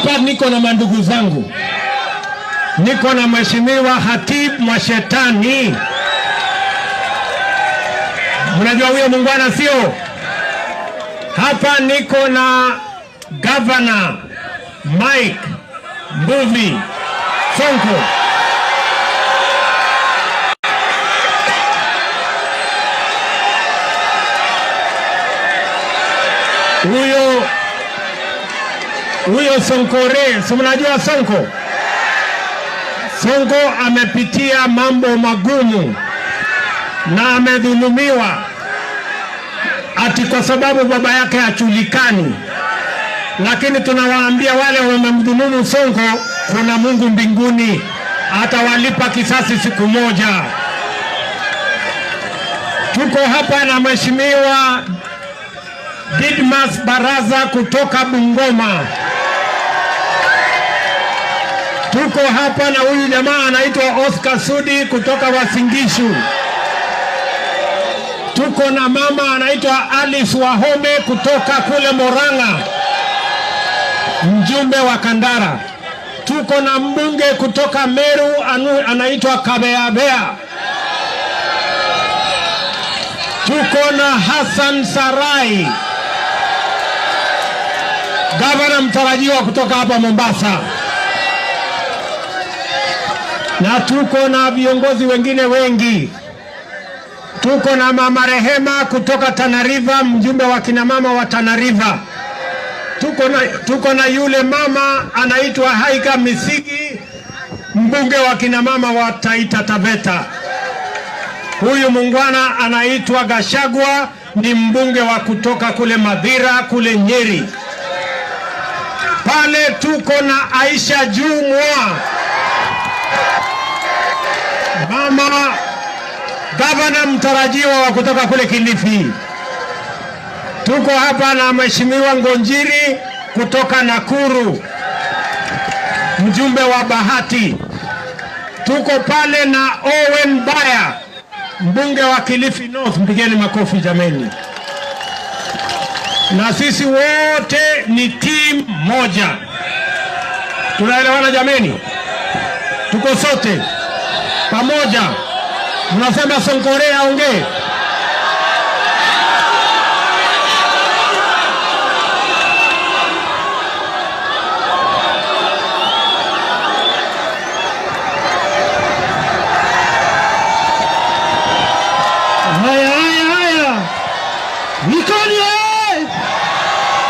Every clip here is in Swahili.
Hapa niko na mandugu zangu, niko na Mheshimiwa Hatib Mwashetani. Mnajua huyo muungwana sio? Hapa niko na Governor Mike Sonko. Huyo Sonkore, si mnajua Sonko? Sonko amepitia mambo magumu na amedhulumiwa ati kwa sababu baba yake hajulikani. Lakini tunawaambia wale wamemdhulumu Sonko, kuna Mungu mbinguni atawalipa kisasi siku moja. Tuko hapa na Mheshimiwa Didmas Baraza kutoka Bungoma. Tuko hapa na huyu jamaa anaitwa Oscar Sudi kutoka Wasingishu. Tuko na mama anaitwa Alice Wahome kutoka kule Moranga, mjumbe wa Kandara. Tuko na mbunge kutoka Meru anaitwa Kabeabea. Tuko na Hassan Sarai, gavana mtarajiwa kutoka hapa Mombasa. Na tuko na viongozi wengine wengi. Tuko na Mama Rehema kutoka Tana River, mjumbe wa kina mama wa Tana River. Tuko na yule mama anaitwa Haika Misigi, mbunge wa kina mama wa Taita Taveta. Huyu muungwana anaitwa Gashagwa, ni mbunge wa kutoka kule Madhira kule Nyeri. Pale tuko na Aisha Jumwa, mama gavana mtarajiwa wa kutoka kule Kilifi. Tuko hapa na Mheshimiwa Ngonjiri kutoka Nakuru, mjumbe wa Bahati. Tuko pale na Owen Baya, mbunge wa Kilifi North. Mpigeni makofi jameni. Na sisi wote ni team moja. Tunaelewana jameni? Tuko sote pamoja. Mnasema Sonkore aongee. Haya.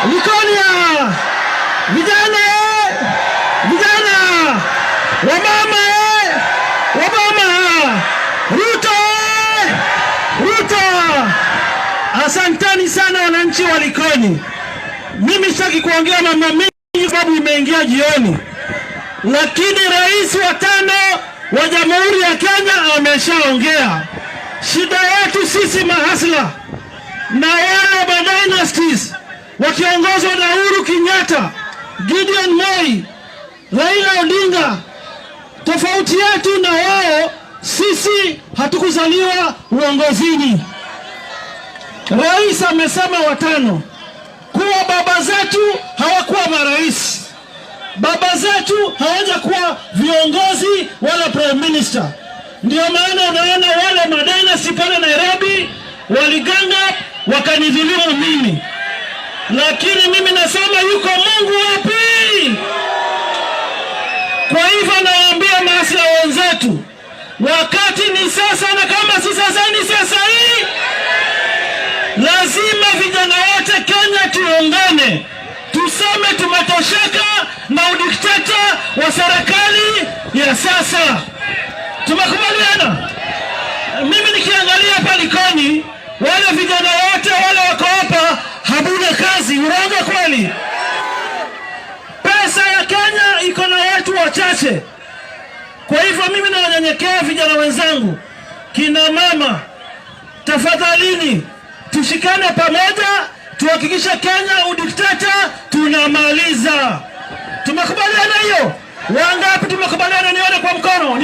Mikonia. Vijana. Wamama. Ruto. Asanteni sana wananchi wa Likoni. Mimi sitaki kuongea mambo mengi sababu imeingia jioni. Lakini rais wa 5 wa Jamhuri ya Kenya ameshaongea. Shida yetu sisi mahasla na wale dynasties wakiongozwa na Uhuru Kenyatta, Gideon Moi, Raila Odinga, tofauti yetu na wao, sisi hatukuzaliwa uongozini. Rais amesema watano kuwa baba zetu hawakuwa marais, baba zetu hawajakuwa viongozi wala prime minister. Ndio maana unaona wale madynasty pale Nairobi waliganga wakanidhulumu mimi. Lakini mimi nasema yuko Mungu wapi? Kwa hivyo nawaambia maasla wenzetu, wakati ni sasa, na kama si sasa ni sasa hii. Lazima vijana wote Kenya tuungane, tuseme tumetosheka na udikteta wa serikali ya sasa. Tumekubaliana? Mimi nikiangalia hapa Likoni, wale vijana wote wale wako hapa habuna kazi. Urongo kweli? Pesa ya Kenya iko na watu wachache. Kwa hivyo mimi nawanyenyekea vijana wenzangu, kina mama, tafadhalini tushikane pamoja, tuhakikishe Kenya udikteta tunamaliza. Tumekubaliana hiyo? Wangapi tumekubaliana? Nione kwa mkono.